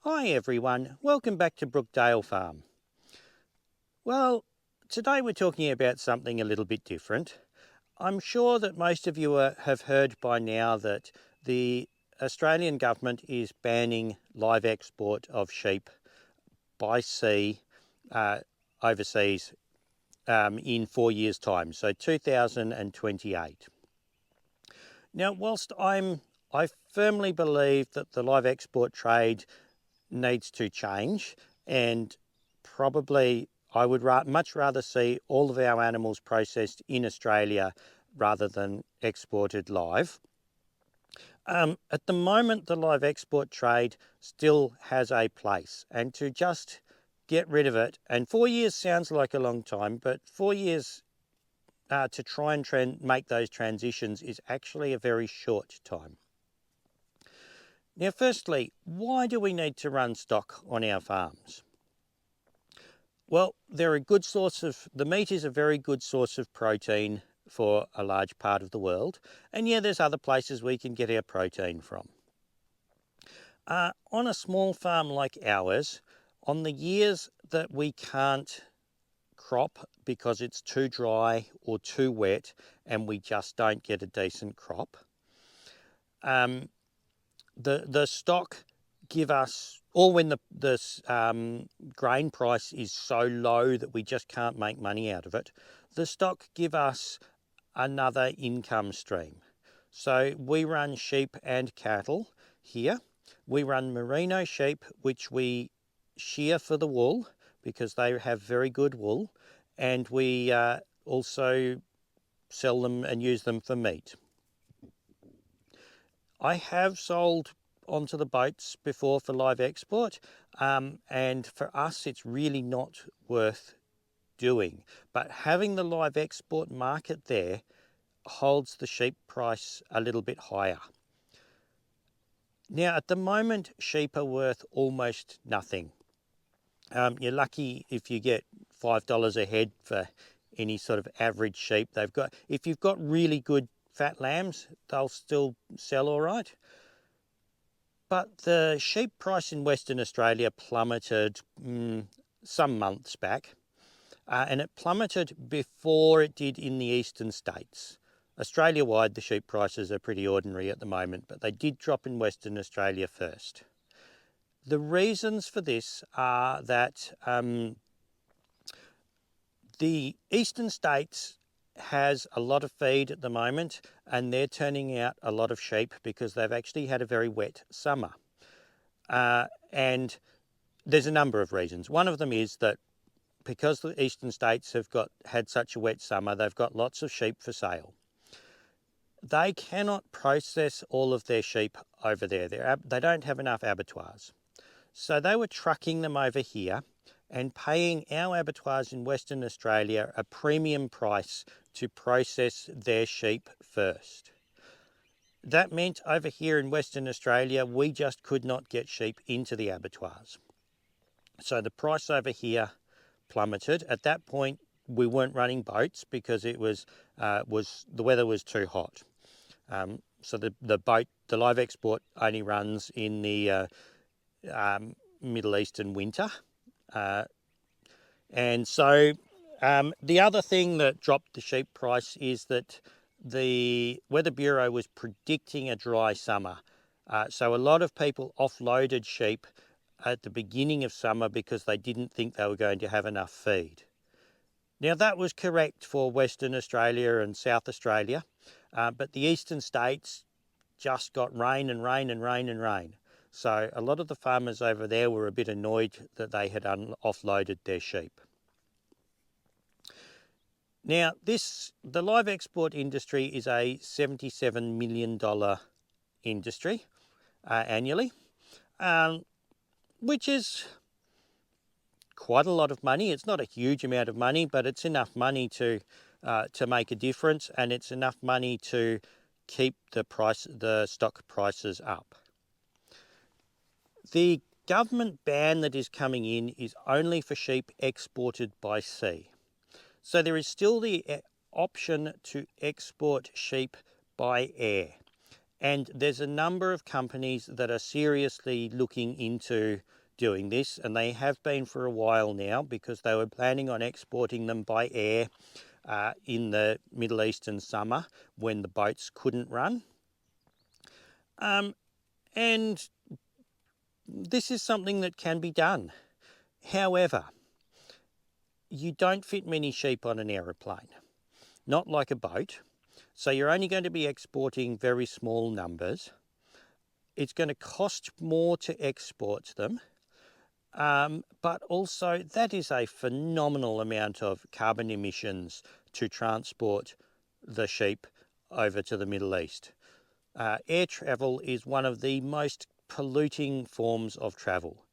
Hi everyone, welcome back to Brookdale Farm. Well, today we're talking about something a little bit different. I'm sure that most of you have heard by now that the Australian government is banning live export of sheep by sea overseas in 4 years' time, so 2028. Now, whilst I firmly believe that the live export trade needs to change, and probably I would much rather see all of our animals processed in Australia rather than exported live. At the moment, the live export trade still has a place, and to just get rid of it, and 4 years sounds like a long time, but 4 years to try and make those transitions is actually a very short time. Now, firstly, why do we need to run stock on our farms? Well, they're a good source of, the meat is a very good source of protein for a large part of the world. And yeah, there's other places we can get our protein from. On a small farm like ours, on the years that we can't crop because it's too dry or too wet and we just don't get a decent crop, the stock give us, or when the grain price is so low that we just can't make money out of it, the stock give us another income stream. So we run sheep and cattle here. We run merino sheep, which we shear for the wool because they have very good wool, and we also sell them and use them for meat. I have sold onto the boats before for live export, and for us it's really not worth doing. But having the live export market there holds the sheep price a little bit higher. Now at the moment sheep are worth almost nothing. You're lucky if you get $5 a head for any sort of average sheep. If you've got really good fat lambs, they'll still sell all right. But the sheep price in Western Australia plummeted some months back, and it plummeted before it did in the eastern states. Australia-wide, the sheep prices are pretty ordinary at the moment, but they did drop in Western Australia first. The reasons for this are that the eastern states has a lot of feed at the moment, and they're turning out a lot of sheep because they've actually had a very wet summer. And there's a number of reasons. One of them is that because the eastern states have had such a wet summer, they've got lots of sheep for sale. They cannot process all of their sheep over there. They don't have enough abattoirs. So they were trucking them over here and paying our abattoirs in Western Australia a premium price to process their sheep first. That meant over here in Western Australia, we just could not get sheep into the abattoirs. So the price over here plummeted. At that point, we weren't running boats because it was the weather was too hot. So the live export only runs in the Middle Eastern winter. And so the other thing that dropped the sheep price is that the Weather Bureau was predicting a dry summer. So a lot of people offloaded sheep at the beginning of summer because they didn't think they were going to have enough feed. Now that was correct for Western Australia and South Australia, but the eastern states just got rain and rain and rain and rain. So a lot of the farmers over there were a bit annoyed that they had offloaded their sheep. Now the live export industry is a $77 million industry annually, which is quite a lot of money. It's not a huge amount of money, but it's enough money to make a difference, and it's enough money to keep the stock prices up. The government ban that is coming in is only for sheep exported by sea. So there is still the option to export sheep by air. And there's a number of companies that are seriously looking into doing this, and they have been for a while now, because they were planning on exporting them by air in the Middle Eastern summer when the boats couldn't run. And this is something that can be done. However, you don't fit many sheep on an aeroplane, not like a boat. So you're only going to be exporting very small numbers. It's going to cost more to export them. But also that is a phenomenal amount of carbon emissions to transport the sheep over to the Middle East. Air travel is one of the most polluting forms of travel.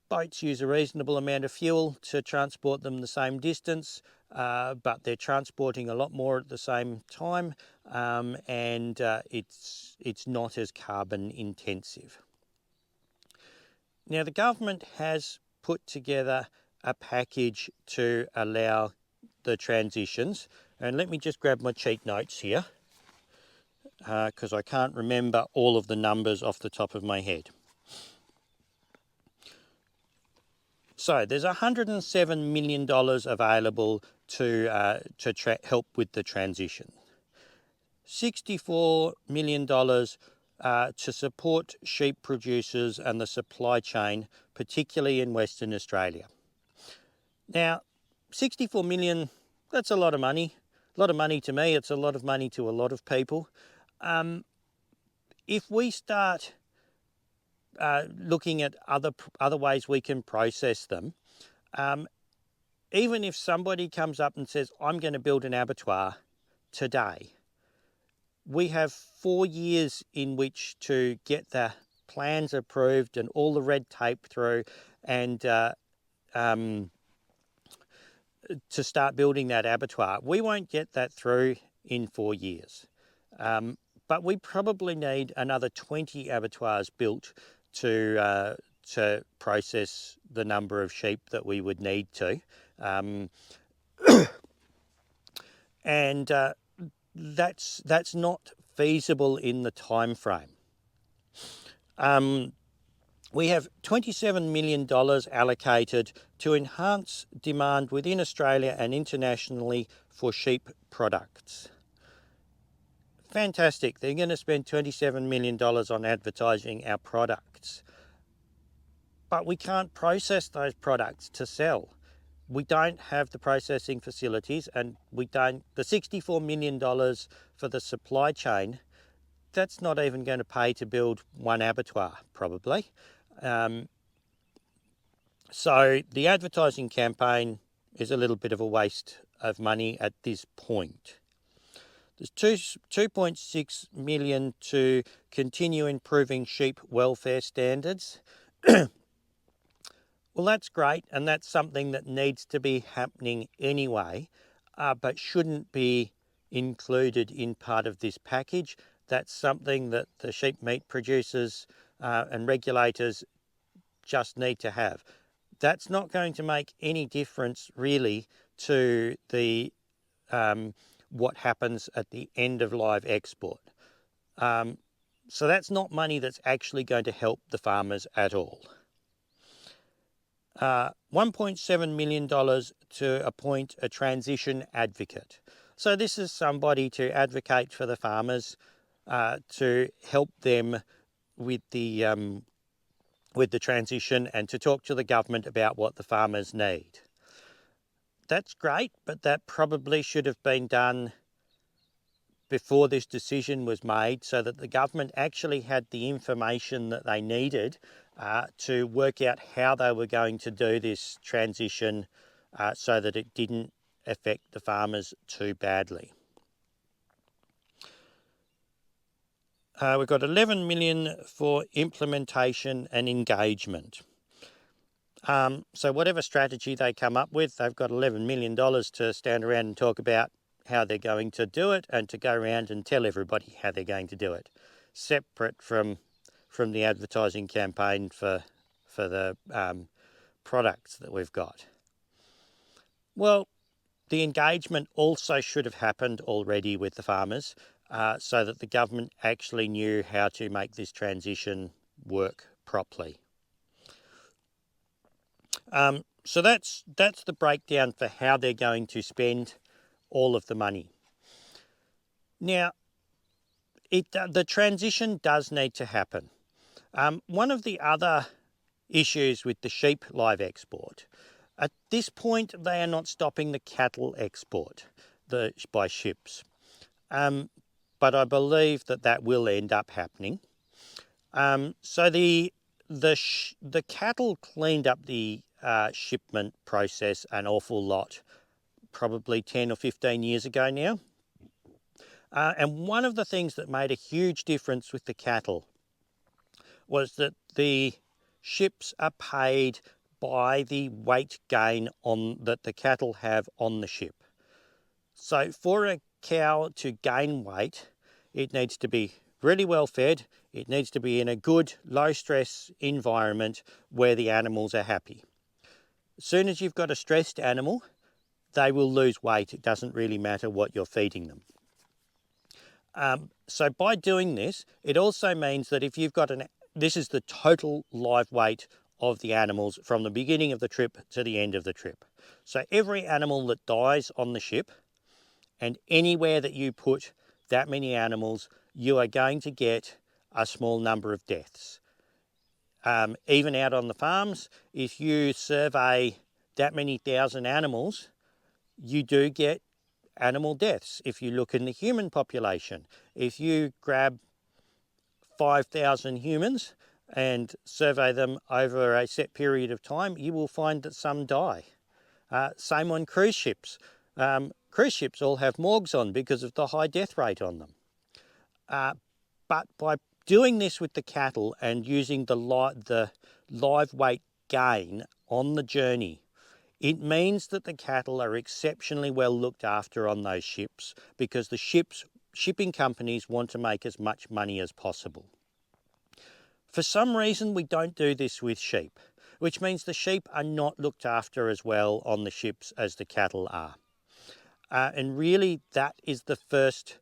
Boats use a reasonable amount of fuel to transport them the same distance, but they're transporting a lot more at the same time, and it's not as carbon intensive. Now, the government has put together a package to allow the transitions. And let me just grab my cheat notes here, because I can't remember all of the numbers off the top of my head. So there's $107 million available to help with the transition. $64 million to support sheep producers and the supply chain, particularly in Western Australia. Now, 64 million, that's a lot of money. A lot of money to me, it's a lot of money to a lot of people. If we start looking at other ways we can process them, even if somebody comes up and says, I'm going to build an abattoir today, we have 4 years in which to get the plans approved and all the red tape through, and to start building that abattoir. We won't get that through in 4 years. But we probably need another 20 abattoirs built to process the number of sheep that we would need to. And that's not feasible in the time frame. We have $27 million allocated to enhance demand within Australia and internationally for sheep products. Fantastic. They're going to spend $27 million on advertising our products. But we can't process those products to sell. We don't have the processing facilities, and the $64 million for the supply chain, that's not even going to pay to build one abattoir, probably. So the advertising campaign is a little bit of a waste of money at this point. There's $2.6 million to continue improving sheep welfare standards. Well, that's great, and that's something that needs to be happening anyway, but shouldn't be included in part of this package. That's something that the sheep meat producers and regulators just need to have. That's not going to make any difference really to the what happens at the end of live export. So that's not money that's actually going to help the farmers at all. $1.7 million to appoint a transition advocate. So this is somebody to advocate for the farmers, to help them with the transition, and to talk to the government about what the farmers need. That's great, but that probably should have been done before this decision was made, so that the government actually had the information that they needed to work out how they were going to do this transition so that it didn't affect the farmers too badly. We've got $11 million for implementation and engagement. So whatever strategy they come up with, they've got $11 million to stand around and talk about how they're going to do it, and to go around and tell everybody how they're going to do it, separate from the advertising campaign for the products that we've got. Well, the engagement also should have happened already with the farmers. so that the government actually knew how to make this transition work properly. So that's the breakdown for how they're going to spend all of the money. Now, the transition does need to happen. One of the other issues with the sheep live export, at this point they are not stopping the cattle export by ships, but I believe that will end up happening. So the cattle cleaned up the shipment process an awful lot, probably 10 or 15 years ago now. And one of the things that made a huge difference with the cattle was that the ships are paid by the weight gain that the cattle have on the ship. So for a cow to gain weight, it needs to be really well fed. It needs to be in a good, low stress environment where the animals are happy. As soon as you've got a stressed animal, they will lose weight. It doesn't really matter what you're feeding them. So by doing this, it also means that if you've got this is the total live weight of the animals from the beginning of the trip to the end of the trip. So every animal that dies on the ship, and anywhere that you put that many animals, you are going to get a small number of deaths. Even out on the farms, if you survey that many thousand animals, you do get animal deaths. If you look in the human population, if you grab 5,000 humans and survey them over a set period of time, you will find that some die. Same on cruise ships. Cruise ships all have morgues on because of the high death rate on them. But by doing this with the cattle and using the live weight gain on the journey, it means that the cattle are exceptionally well looked after on those ships because the shipping companies want to make as much money as possible. For some reason, we don't do this with sheep, which means the sheep are not looked after as well on the ships as the cattle are. And really, that is the first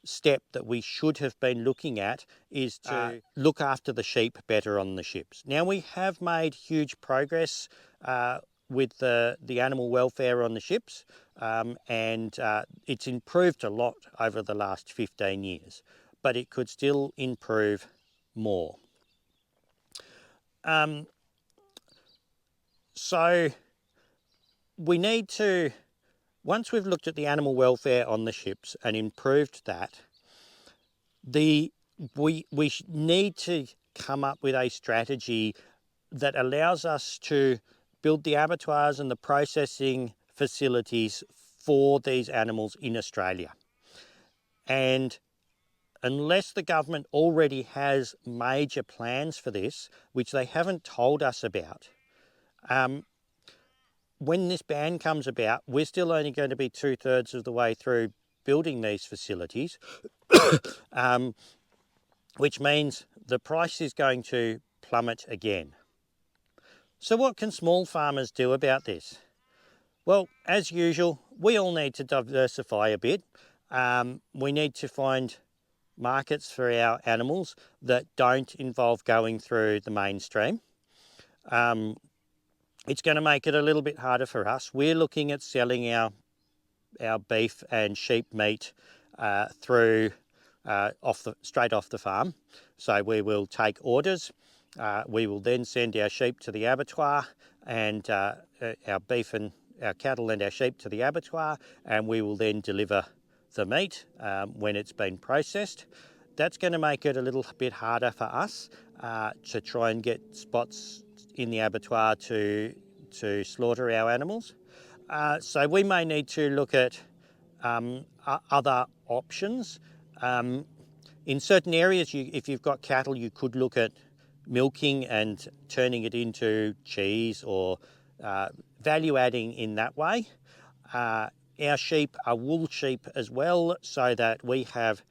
step that we should have been looking at, is to look after the sheep better on the ships. Now, we have made huge progress with the animal welfare on the ships, and it's improved a lot over the last 15 years, but it could still improve more. So we need to, once we've looked at the animal welfare on the ships and improved that, we need to come up with a strategy that allows us to build the abattoirs and the processing facilities for these animals in Australia. And unless the government already has major plans for this, which they haven't told us about, when this ban comes about, we're still only going to be 2/3 of the way through building these facilities, which means the price is going to plummet again. So what can small farmers do about this? Well, as usual, we all need to diversify a bit. We need to find markets for our animals that don't involve going through the mainstream. It's going to make it a little bit harder for us. We're looking at selling our beef and sheep meat through straight off the farm. So we will take orders. We will then send our sheep to the abattoir, and our beef and our cattle and our sheep to the abattoir, and we will then deliver the meat when it's been processed. That's going to make it a little bit harder for us to try and get spots in the abattoir to slaughter our animals. So we may need to look at other options. In certain areas, if you've got cattle, you could look at milking and turning it into cheese, or value adding in that way. Our sheep are wool sheep as well, so that we have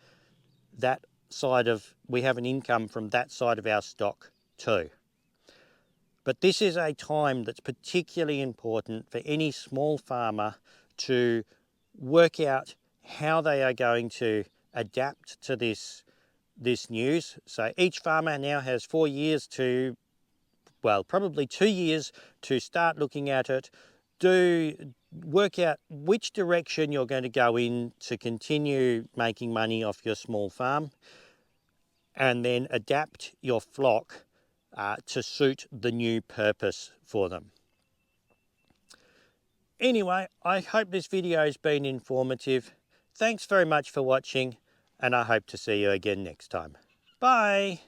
an income from that side of our stock too. But this is a time that's particularly important for any small farmer to work out how they are going to adapt to this news. So each farmer now has 4 years to, well, probably 2 years to start looking at it, work out which direction you're going to go in to continue making money off your small farm, and then adapt your flock to suit the new purpose for them. Anyway, I hope this video has been informative. Thanks very much for watching, and I hope to see you again next time. Bye!